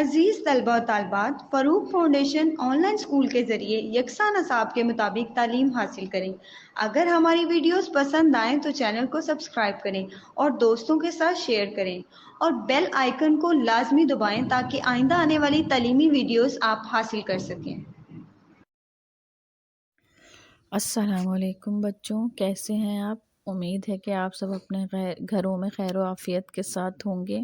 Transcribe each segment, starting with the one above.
عزیز طلبہ و طالبات، فروغ فاؤنڈیشن آن لائن اسکول کے ذریعے یکساں نصاب کے مطابق تعلیم حاصل کریں۔ اگر ہماری ویڈیوز پسند آئیں تو چینل کو سبسکرائب کریں اور دوستوں کے ساتھ شیئر کریں اور بیل آئیکن کو لازمی دبائیں تاکہ آئندہ آنے والی تعلیمی ویڈیوز آپ حاصل کر سکیں۔ السلام علیکم بچوں، کیسے ہیں آپ؟ امید ہے کہ آپ سب اپنے گھروں میں خیر و عافیت کے ساتھ ہوں گے۔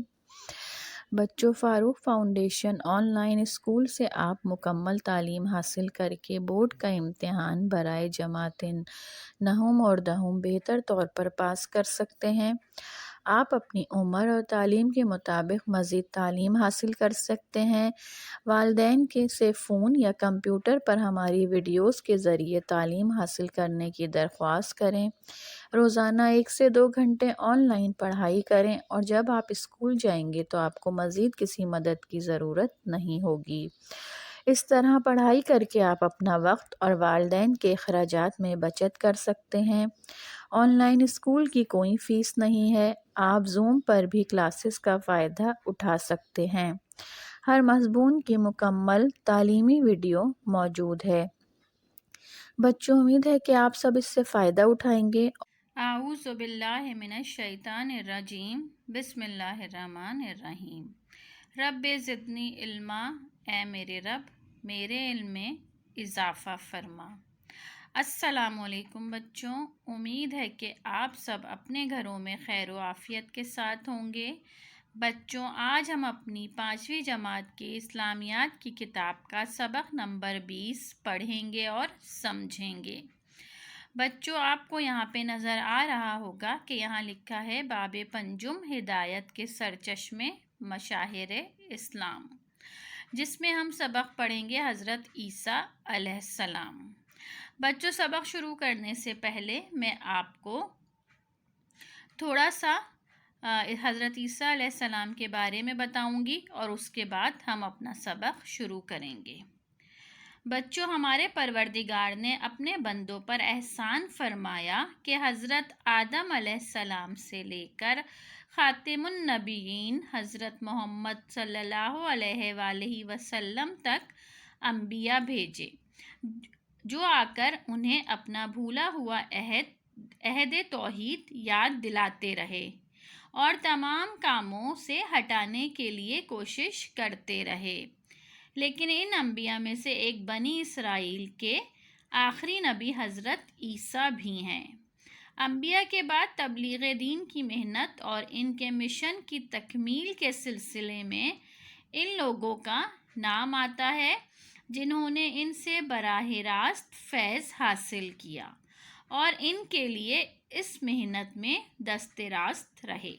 بچوں، فاروق فاؤنڈیشن آن لائن اسکول سے آپ مکمل تعلیم حاصل کر کے بورڈ کا امتحان برائے جماعت نہم اور دہم بہتر طور پر پاس کر سکتے ہیں۔ آپ اپنی عمر اور تعلیم کے مطابق مزید تعلیم حاصل کر سکتے ہیں۔ والدین سے فون یا کمپیوٹر پر ہماری ویڈیوز کے ذریعے تعلیم حاصل کرنے کی درخواست کریں۔ روزانہ 1 سے 2 گھنٹے آن لائن پڑھائی کریں اور جب آپ اسکول جائیں گے تو آپ کو مزید کسی مدد کی ضرورت نہیں ہوگی۔ اس طرح پڑھائی کر کے آپ اپنا وقت اور والدین کے اخراجات میں بچت کر سکتے ہیں۔ آن لائن اسکول کی کوئی فیس نہیں ہے۔ آپ زوم پر بھی کلاسز کا فائدہ اٹھا سکتے ہیں۔ ہر مضمون کی مکمل تعلیمی ویڈیو موجود ہے۔ بچوں، امید ہے کہ آپ سب اس سے فائدہ اٹھائیں گے۔ اعوذ باللہ من الشیطان الرجیم، بسم اللہ الرحمن الرحیم۔ رب زدنی علما، اے میرے رب میرے علم میں اضافہ فرما۔ السلام علیکم بچوں، امید ہے کہ آپ سب اپنے گھروں میں خیر و عافیت کے ساتھ ہوں گے۔ بچوں، آج ہم اپنی 5ویں جماعت کی اسلامیات کی کتاب کا سبق نمبر 20 پڑھیں گے اور سمجھیں گے۔ بچوں، آپ کو یہاں پہ نظر آ رہا ہوگا کہ یہاں لکھا ہے باب پنجم ہدایت کے سرچشمے مشاہیر اسلام، جس میں ہم سبق پڑھیں گے حضرت عیسیٰ علیہ السلام۔ بچوں، سبق شروع کرنے سے پہلے میں آپ کو تھوڑا سا حضرت عیسیٰ علیہ السلام کے بارے میں بتاؤں گی اور اس کے بعد ہم اپنا سبق شروع کریں گے۔ بچوں، ہمارے پروردگار نے اپنے بندوں پر احسان فرمایا کہ حضرت آدم علیہ السلام سے لے کر خاتم النبیین حضرت محمد صلی اللہ علیہ وآلہ وسلم تک انبیاء بھیجے، جو آ کر انہیں اپنا بھولا ہوا عہد توحید یاد دلاتے رہے اور تمام کاموں سے ہٹانے کے لیے کوشش کرتے رہے۔ لیکن ان انبیاء میں سے ایک بنی اسرائیل کے آخری نبی حضرت عیسیٰ بھی ہیں۔ انبیاء کے بعد تبلیغ دین کی محنت اور ان کے مشن کی تکمیل کے سلسلے میں ان لوگوں کا نام آتا ہے جنہوں نے ان سے براہ راست فیض حاصل کیا اور ان کے لیے اس محنت میں دست راست رہے۔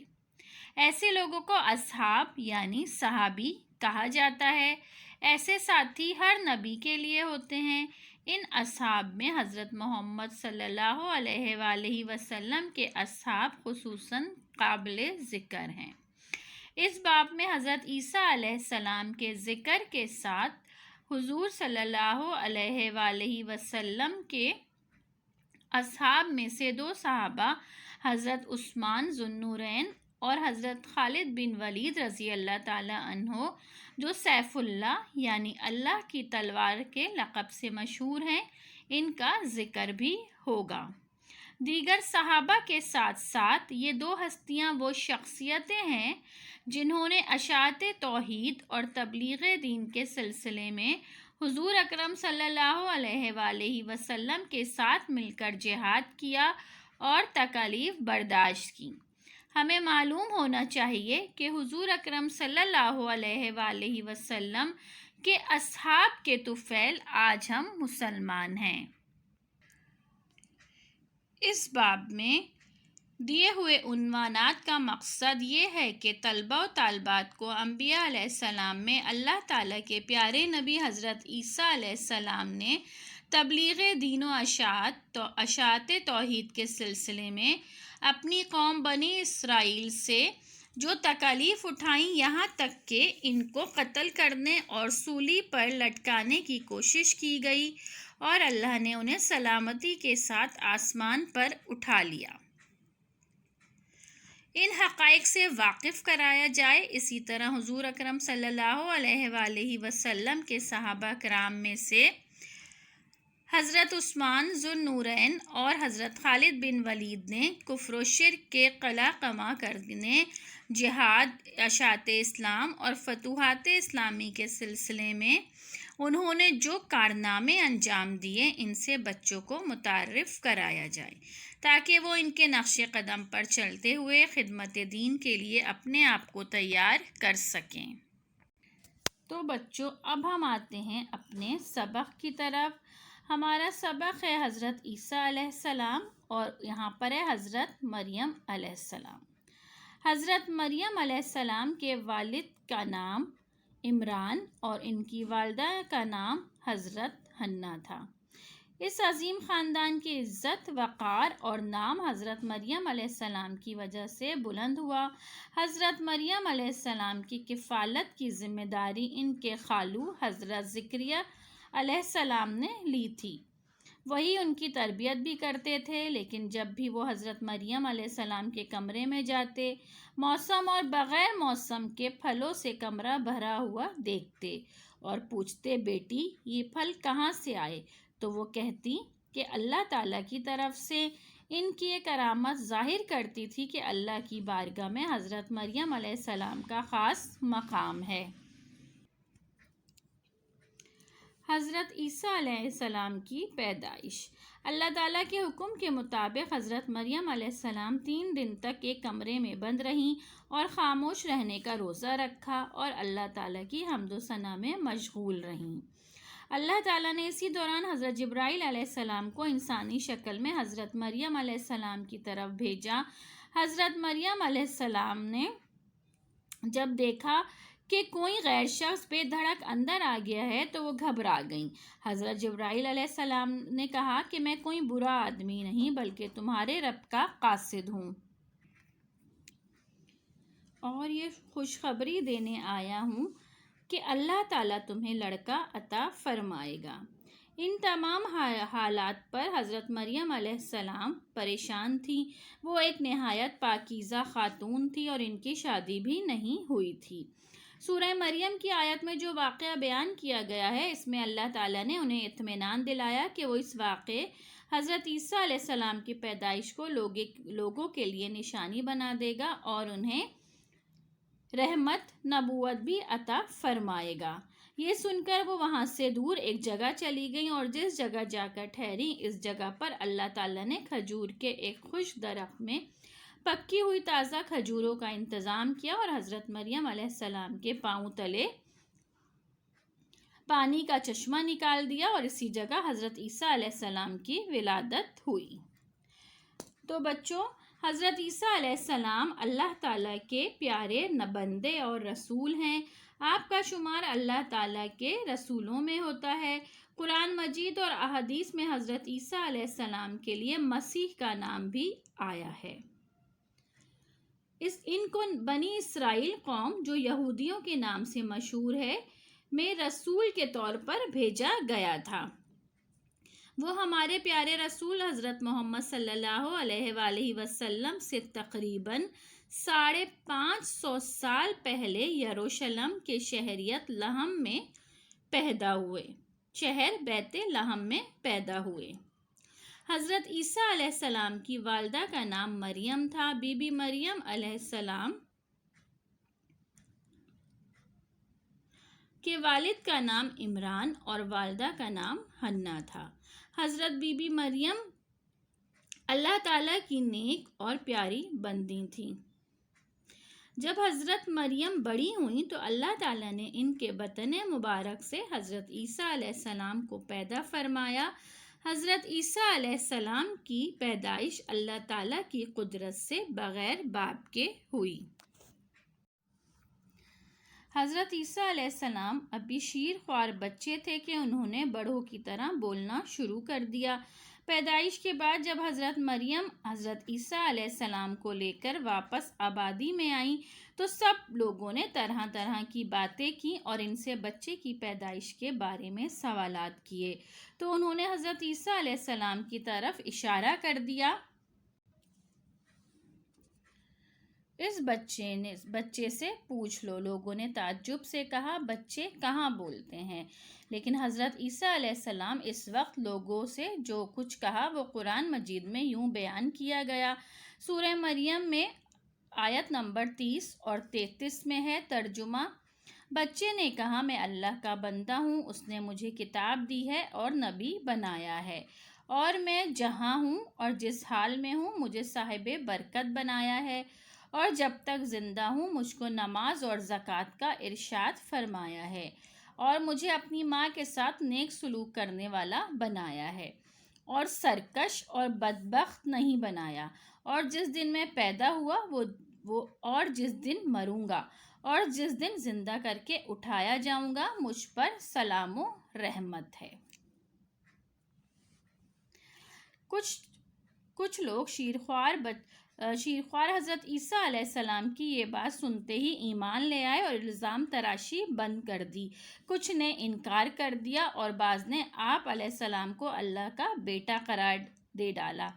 ایسے لوگوں کو اصحاب یعنی صحابی کہا جاتا ہے۔ ایسے ساتھی ہر نبی کے لیے ہوتے ہیں۔ ان اصحاب میں حضرت محمد صلی اللہ علیہ وآلہ وسلم کے اصحاب خصوصاً قابل ذکر ہیں۔ اس باب میں حضرت عیسیٰ علیہ السلام کے ذکر کے ساتھ حضور صلی اللہ علیہ وآلہ وسلم کے اصحاب میں سے 2 صحابہ حضرت عثمان ذو النورین اور حضرت خالد بن ولید رضی اللہ تعالی عنہ، جو سیف اللہ یعنی اللہ کی تلوار کے لقب سے مشہور ہیں، ان کا ذکر بھی ہوگا۔ دیگر صحابہ کے ساتھ ساتھ یہ 2 ہستیاں وہ شخصیتیں ہیں جنہوں نے اشاعت توحید اور تبلیغ دین کے سلسلے میں حضور اکرم صلی اللہ علیہ وآلہ وسلم کے ساتھ مل کر جہاد کیا اور تکالیف برداشت کی۔ ہمیں معلوم ہونا چاہیے کہ حضور اکرم صلی اللہ علیہ وآلہ وسلم کے اصحاب کے طفیل آج ہم مسلمان ہیں۔ اس باب میں دیے ہوئے عنوانات کا مقصد یہ ہے کہ طلبہ و طالبات کو انبیاء علیہ السلام میں اللہ تعالیٰ کے پیارے نبی حضرت عیسیٰ علیہ السلام نے تبلیغ دین و اشاعت توحید کے سلسلے میں اپنی قوم بنی اسرائیل سے جو تکالیف اٹھائیں، یہاں تک کہ ان کو قتل کرنے اور سولی پر لٹکانے کی کوشش کی گئی اور اللہ نے انہیں سلامتی کے ساتھ آسمان پر اٹھا لیا۔ ان حقائق سے واقف کرایا جائے۔ اسی طرح حضور اکرم صلی اللہ علیہ وآلہ وسلم کے صحابہ کرام میں سے حضرت عثمان ذو النورین اور حضرت خالد بن ولید نے کفر و شرک کے قلع کما کرنے، جہاد، اشاعت اسلام اور فتوحات اسلامی کے سلسلے میں انہوں نے جو کارنامے انجام دیے، ان سے بچوں کو متعارف کرایا جائے تاکہ وہ ان کے نقش قدم پر چلتے ہوئے خدمت دین کے لیے اپنے آپ کو تیار کر سکیں۔ تو بچوں، اب ہم آتے ہیں اپنے سبق کی طرف۔ ہمارا سبق ہے حضرت عیسیٰ علیہ السلام، اور یہاں پر ہے حضرت مریم علیہ السلام۔ حضرت مریم علیہ السلام کے والد کا نام عمران اور ان کی والدہ کا نام حضرت حنا تھا۔ اس عظیم خاندان کی عزت، وقار اور نام حضرت مریم علیہ السلام کی وجہ سے بلند ہوا۔ حضرت مریم علیہ السلام کی کفالت کی ذمہ داری ان کے خالو حضرت زکریا علیہ السلام نے لی تھی۔ وہی ان کی تربیت بھی کرتے تھے، لیکن جب بھی وہ حضرت مریم علیہ السلام کے کمرے میں جاتے، موسم اور بغیر موسم کے پھلوں سے کمرہ بھرا ہوا دیکھتے اور پوچھتے، بیٹی یہ پھل کہاں سے آئے؟ تو وہ کہتی کہ اللہ تعالیٰ کی طرف سے۔ ان کی ایک کرامت ظاہر کرتی تھی کہ اللہ کی بارگاہ میں حضرت مریم علیہ السلام کا خاص مقام ہے۔ حضرت عیسیٰ علیہ السلام کی پیدائش۔ اللہ تعالیٰ کے حکم کے مطابق حضرت مریم علیہ السلام 3 دن تک ایک کمرے میں بند رہیں اور خاموش رہنے کا روزہ رکھا اور اللہ تعالیٰ کی حمد و ثنا میں مشغول رہیں۔ اللہ تعالیٰ نے اسی دوران حضرت جبرائیل علیہ السلام کو انسانی شکل میں حضرت مریم علیہ السلام کی طرف بھیجا۔ حضرت مریم علیہ السلام نے جب دیکھا کہ کوئی غیر شخص بے دھڑک اندر آ گیا ہے تو وہ گھبرا گئیں۔ حضرت جبرائیل علیہ السلام نے کہا کہ میں کوئی برا آدمی نہیں بلکہ تمہارے رب کا قاصد ہوں، اور یہ خوشخبری دینے آیا ہوں کہ اللہ تعالیٰ تمہیں لڑکا عطا فرمائے گا۔ ان تمام حالات پر حضرت مریم علیہ السلام پریشان تھی۔ وہ ایک نہایت پاکیزہ خاتون تھی اور ان کی شادی بھی نہیں ہوئی تھی۔ سورہ مریم کی آیت میں جو واقعہ بیان کیا گیا ہے، اس میں اللہ تعالیٰ نے انہیں اطمینان دلایا کہ وہ اس واقعے حضرت عیسیٰ علیہ السلام کی پیدائش کو لوگوں کے لیے نشانی بنا دے گا اور انہیں رحمت، نبوت بھی عطا فرمائے گا۔ یہ سن کر وہ وہاں سے دور ایک جگہ چلی گئیں اور جس جگہ جا کر ٹھہری، اس جگہ پر اللہ تعالیٰ نے کھجور کے ایک خوش درخت میں پکی ہوئی تازہ کھجوروں کا انتظام کیا اور حضرت مریم علیہ السلام کے پاؤں تلے پانی کا چشمہ نکال دیا اور اسی جگہ حضرت عیسیٰ علیہ السلام کی ولادت ہوئی۔ تو بچوں، حضرت عیسیٰ علیہ السلام اللہ تعالیٰ کے پیارے بندے اور رسول ہیں۔ آپ کا شمار اللہ تعالیٰ کے رسولوں میں ہوتا ہے۔ قرآن مجید اور احادیث میں حضرت عیسیٰ علیہ السلام کے لیے مسیح کا نام بھی آیا ہے۔ ان کو بنی اسرائیل قوم، جو یہودیوں کے نام سے مشہور ہے، میں رسول کے طور پر بھیجا گیا تھا۔ وہ ہمارے پیارے رسول حضرت محمد صلی اللہ علیہ وآلہ وسلم سے تقریباً 550 سال پہلے یروشلم کے شہریت لحم میں پیدا ہوئے، شہر بیت لحم میں پیدا ہوئے۔ حضرت عیسیٰ علیہ السلام کی والدہ کا نام مریم تھا۔ بی بی مریم علیہ السلام کے والد کا نام عمران اور والدہ کا نام حنا تھا۔ حضرت بی بی مریم اللہ تعالیٰ کی نیک اور پیاری بندی تھیں۔ جب حضرت مریم بڑی ہوئیں تو اللہ تعالیٰ نے ان کے بطن مبارک سے حضرت عیسیٰ علیہ السلام کو پیدا فرمایا۔ حضرت عیسیٰ علیہ السلام کی پیدائش اللہ تعالیٰ کی قدرت سے بغیر باپ کے ہوئی۔ حضرت عیسیٰ علیہ السلام ابھی شیر خوار بچے تھے کہ انہوں نے بڑوں کی طرح بولنا شروع کر دیا۔ پیدائش کے بعد جب حضرت مریم حضرت عیسیٰ علیہ السلام کو لے کر واپس آبادی میں آئیں تو سب لوگوں نے طرح طرح کی باتیں کی اور ان سے بچے کی پیدائش کے بارے میں سوالات کیے، تو انہوں نے حضرت عیسیٰ علیہ السلام کی طرف اشارہ کر دیا اس بچے سے پوچھ لو۔ لوگوں نے تعجب سے کہا، بچے کہاں بولتے ہیں؟ لیکن حضرت عیسیٰ علیہ السلام اس وقت لوگوں سے جو کچھ کہا وہ قرآن مجید میں یوں بیان کیا گیا۔ سورہ مریم میں آیت نمبر 30 اور 33 میں ہے ترجمہ۔ بچے نے کہا، میں اللہ کا بندہ ہوں، اس نے مجھے کتاب دی ہے اور نبی بنایا ہے، اور میں جہاں ہوں اور جس حال میں ہوں مجھے صاحب برکت بنایا ہے، اور جب تک زندہ ہوں مجھ کو نماز اور زکوٰۃ کا ارشاد فرمایا ہے، اور مجھے اپنی ماں کے ساتھ نیک سلوک کرنے والا بنایا ہے، اور سرکش اور بدبخت نہیں بنایا، اور جس دن میں پیدا ہوا وہ اور جس دن مروں گا اور جس دن زندہ کر کے اٹھایا جاؤں گا مجھ پر سلام و رحمت ہے۔ کچھ لوگ شیرخوار حضرت عیسیٰ علیہ السلام کی یہ بات سنتے ہی ایمان لے آئے اور الزام تراشی بند کر دی۔ کچھ نے انکار کر دیا اور بعض نے آپ علیہ السلام کو اللہ کا بیٹا قرار دے ڈالا۔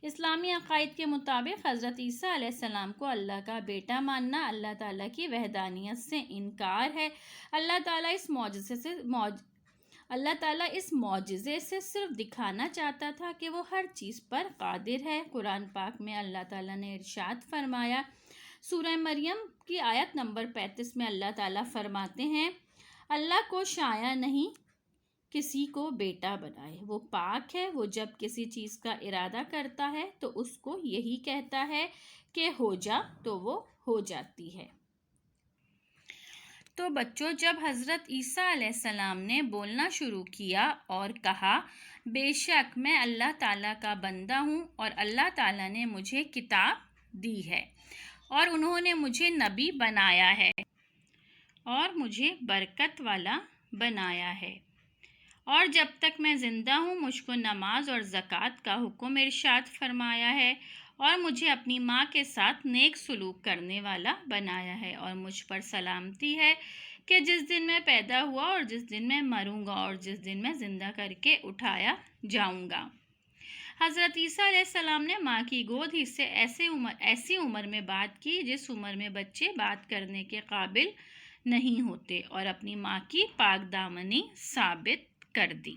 اسلامی عقائد کے مطابق حضرت عیسیٰ علیہ السلام کو اللہ کا بیٹا ماننا اللہ تعالیٰ کی وحدانیت سے انکار ہے۔ اللہ تعالیٰ اس معجزے سے صرف دکھانا چاہتا تھا کہ وہ ہر چیز پر قادر ہے۔ قرآن پاک میں اللہ تعالیٰ نے ارشاد فرمایا، سورہ مریم کی آیت نمبر 35 میں اللہ تعالیٰ فرماتے ہیں، اللہ کو شایع نہیں کسی کو بیٹا بنائے، وہ پاک ہے، وہ جب کسی چیز کا ارادہ کرتا ہے تو اس کو یہی کہتا ہے کہ ہو جا تو وہ ہو جاتی ہے۔ تو بچوں، جب حضرت عیسیٰ علیہ السلام نے بولنا شروع کیا اور کہا، بے شک میں اللہ تعالیٰ کا بندہ ہوں اور اللہ تعالیٰ نے مجھے کتاب دی ہے اور انہوں نے مجھے نبی بنایا ہے اور مجھے برکت والا بنایا ہے، اور جب تک میں زندہ ہوں مجھ کو نماز اور زکوٰۃ کا حکم ارشاد فرمایا ہے، اور مجھے اپنی ماں کے ساتھ نیک سلوک کرنے والا بنایا ہے، اور مجھ پر سلامتی ہے کہ جس دن میں پیدا ہوا اور جس دن میں مروں گا اور جس دن میں زندہ کر کے اٹھایا جاؤں گا۔ حضرت عیسیٰ علیہ السلام نے ماں کی گود ہی سے ایسی عمر میں بات کی جس عمر میں بچے بات کرنے کے قابل نہیں ہوتے، اور اپنی ماں کی پاک دامنی ثابت کر دی۔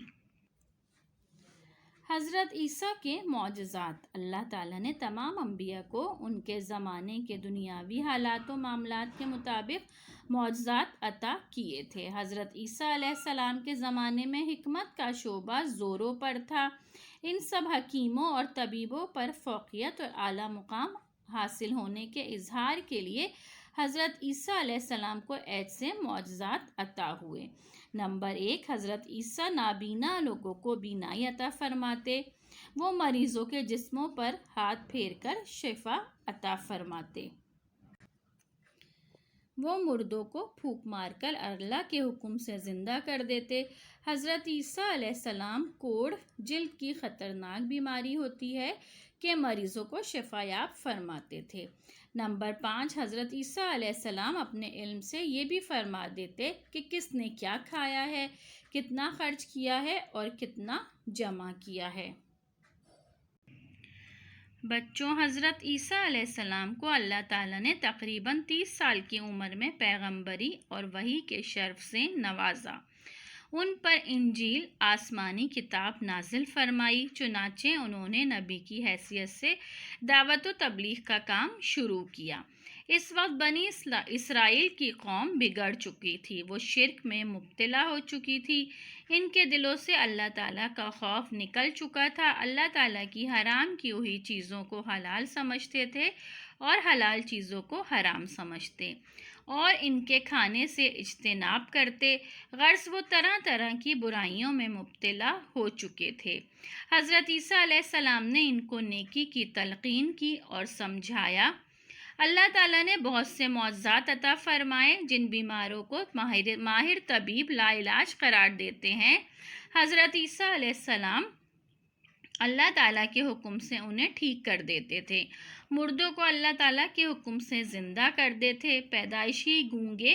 حضرت عیسیٰ کے معجزات۔ اللہ تعالیٰ نے تمام انبیاء کو ان کے زمانے کے دنیاوی حالات و معاملات کے مطابق معجزات عطا کیے تھے۔ حضرت عیسیٰ علیہ السلام کے زمانے میں حکمت کا شعبہ زوروں پر تھا۔ ان سب حکیموں اور طبیبوں پر فوقیت اور اعلیٰ مقام حاصل ہونے کے اظہار کے لیے حضرت عیسیٰ علیہ السلام کو ایسے معجزات عطا ہوئے۔ نمبر 1، حضرت عیسیٰ نابینا لوگوں کو بینائی عطا فرماتے، وہ مریضوں کے جسموں پر ہاتھ پھیر کر شفا عطا فرماتے، وہ مردوں کو پھونک مار کر اللہ کے حکم سے زندہ کر دیتے۔ حضرت عیسیٰ علیہ السلام کوڑ جلد کی خطرناک بیماری ہوتی ہے کہ مریضوں کو شفا یاب فرماتے تھے۔ نمبر 5، حضرت عیسیٰ علیہ السلام اپنے علم سے یہ بھی فرما دیتے کہ کس نے کیا کھایا ہے، کتنا خرچ کیا ہے اور کتنا جمع کیا ہے۔ بچوں، حضرت عیسیٰ علیہ السلام کو اللہ تعالیٰ نے تقریباً 30 سال کی عمر میں پیغمبری اور وحی کے شرف سے نوازا۔ ان پر انجیل آسمانی کتاب نازل فرمائی، چنانچہ انہوں نے نبی کی حیثیت سے دعوت و تبلیغ کا کام شروع کیا۔ اس وقت بنی اسرائیل کی قوم بگڑ چکی تھی، وہ شرک میں مبتلا ہو چکی تھی، ان کے دلوں سے اللہ تعالیٰ کا خوف نکل چکا تھا، اللہ تعالیٰ کی حرام کی ہوئی چیزوں کو حلال سمجھتے تھے اور حلال چیزوں کو حرام سمجھتے اور ان کے کھانے سے اجتناب کرتے، غرض وہ طرح طرح کی برائیوں میں مبتلا ہو چکے تھے۔ حضرت عیسیٰ علیہ السلام نے ان کو نیکی کی تلقین کی اور سمجھایا۔ اللہ تعالیٰ نے بہت سے معجزات عطا فرمائے جن بیماروں کو ماہر طبیب لا علاج قرار دیتے ہیں۔ حضرت عیسیٰ علیہ السلام اللہ تعالیٰ کے حکم سے انہیں ٹھیک کر دیتے تھے، مردوں کو اللہ تعالیٰ کے حکم سے زندہ کر دیتے، پیدائشی گونگے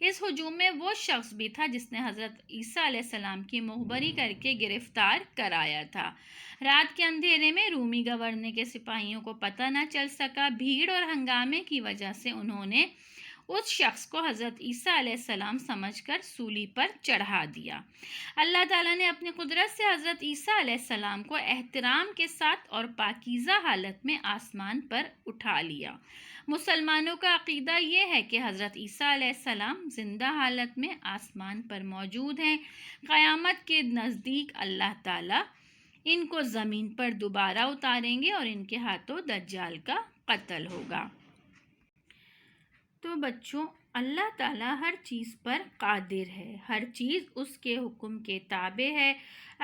اس ہجوم میں وہ شخص بھی تھا جس نے حضرت عیسیٰ علیہ السلام کی مخبری کر کے گرفتار کرایا تھا۔ رات کے اندھیرے میں رومی گورنر کے سپاہیوں کو پتہ نہ چل سکا۔ بھیڑ اور ہنگامے کی وجہ سے انہوں نے اس شخص کو حضرت عیسیٰ علیہ السلام سمجھ کر سولی پر چڑھا دیا۔ اللہ تعالیٰ نے اپنی قدرت سے حضرت عیسیٰ علیہ السلام کو احترام کے ساتھ اور پاکیزہ حالت میں آسمان پر اٹھا لیا۔ مسلمانوں کا عقیدہ یہ ہے کہ حضرت عیسیٰ علیہ السلام زندہ حالت میں آسمان پر موجود ہیں۔ قیامت کے نزدیک اللہ تعالیٰ ان کو زمین پر دوبارہ اتاریں گے اور ان کے ہاتھوں دجال کا قتل ہوگا۔ تو بچوں، اللہ تعالیٰ ہر چیز پر قادر ہے، ہر چیز اس کے حکم کے تابع ہے۔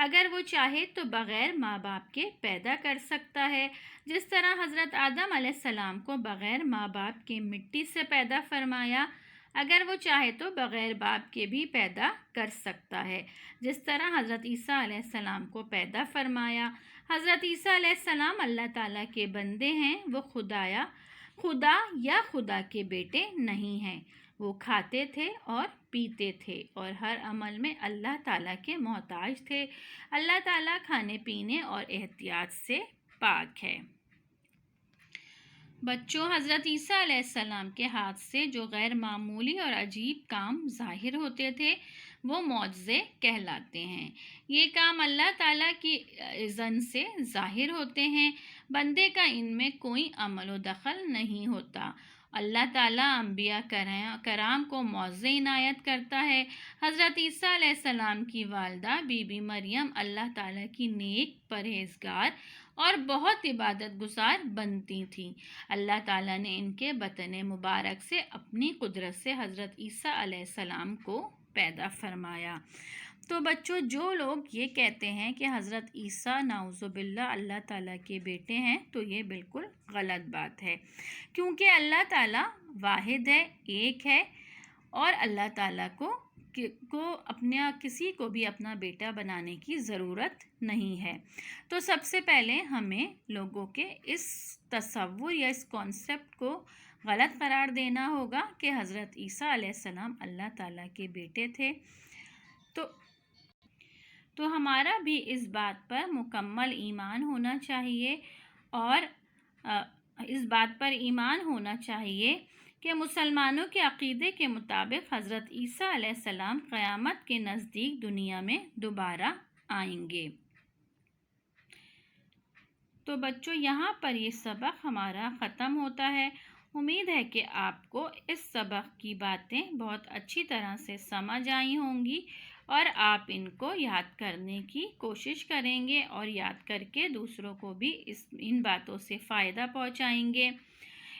اگر وہ چاہے تو بغیر ماں باپ کے پیدا کر سکتا ہے، جس طرح حضرت آدم علیہ السلام کو بغیر ماں باپ کے مٹی سے پیدا فرمایا، اگر وہ چاہے تو بغیر باپ کے بھی پیدا کر سکتا ہے، جس طرح حضرت عیسیٰ علیہ السلام کو پیدا فرمایا۔ حضرت عیسیٰ علیہ السلام اللہ تعالیٰ کے بندے ہیں، وہ خدا یا خدا کے بیٹے نہیں ہیں۔ وہ کھاتے تھے اور پیتے تھے اور ہر عمل میں اللہ تعالیٰ کے محتاج تھے۔ اللہ تعالیٰ کھانے پینے اور احتیاط سے پاک ہے۔ بچوں، حضرت عیسیٰ علیہ السلام کے ہاتھ سے جو غیر معمولی اور عجیب کام ظاہر ہوتے تھے وہ معجزے کہلاتے ہیں۔ یہ کام اللہ تعالیٰ کی اذن سے ظاہر ہوتے ہیں، بندے کا ان میں کوئی عمل و دخل نہیں ہوتا۔ اللہ تعالیٰ انبیاء کرام کو معجزے عنایت کرتا ہے۔ حضرت عیسیٰ علیہ السلام کی والدہ بی بی مریم اللہ تعالیٰ کی نیک، پرہیزگار اور بہت عبادت گزار بنتی تھیں۔ اللہ تعالیٰ نے ان کے بطن مبارک سے اپنی قدرت سے حضرت عیسیٰ علیہ السلام کو پیدا فرمایا۔ تو بچوں، جو لوگ یہ کہتے ہیں کہ حضرت عیسیٰ نعوذ باللہ اللہ تعالیٰ کے بیٹے ہیں تو یہ بالکل غلط بات ہے، کیونکہ اللہ تعالیٰ واحد ہے، ایک ہے، اور اللہ تعالیٰ کو کسی کو بھی اپنا بیٹا بنانے کی ضرورت نہیں ہے۔ تو سب سے پہلے ہمیں لوگوں کے اس تصور یا اس کانسیپٹ کو غلط قرار دینا ہوگا کہ حضرت عیسیٰ علیہ السلام اللہ تعالیٰ کے بیٹے تھے۔ تو ہمارا بھی اس بات پر مکمل ایمان ہونا چاہیے، اور اس بات پر ایمان ہونا چاہیے کہ مسلمانوں کے عقیدے کے مطابق حضرت عیسیٰ علیہ السلام قیامت کے نزدیک دنیا میں دوبارہ آئیں گے۔ تو بچوں، یہاں پر یہ سبق ہمارا ختم ہوتا ہے۔ امید ہے کہ آپ کو اس سبق کی باتیں بہت اچھی طرح سے سمجھ آئی ہوں گی اور آپ ان کو یاد کرنے کی کوشش کریں گے اور یاد کر کے دوسروں کو بھی ان باتوں سے فائدہ پہنچائیں گے۔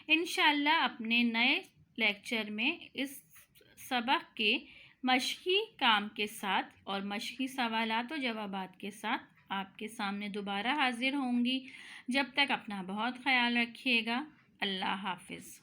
انشاءاللہ اپنے نئے لیکچر میں اس سبق کے مشقی کام کے ساتھ اور مشقی سوالات و جوابات کے ساتھ آپ کے سامنے دوبارہ حاضر ہوں گی۔ جب تک اپنا بہت خیال رکھیے گا۔ اللہ حافظ۔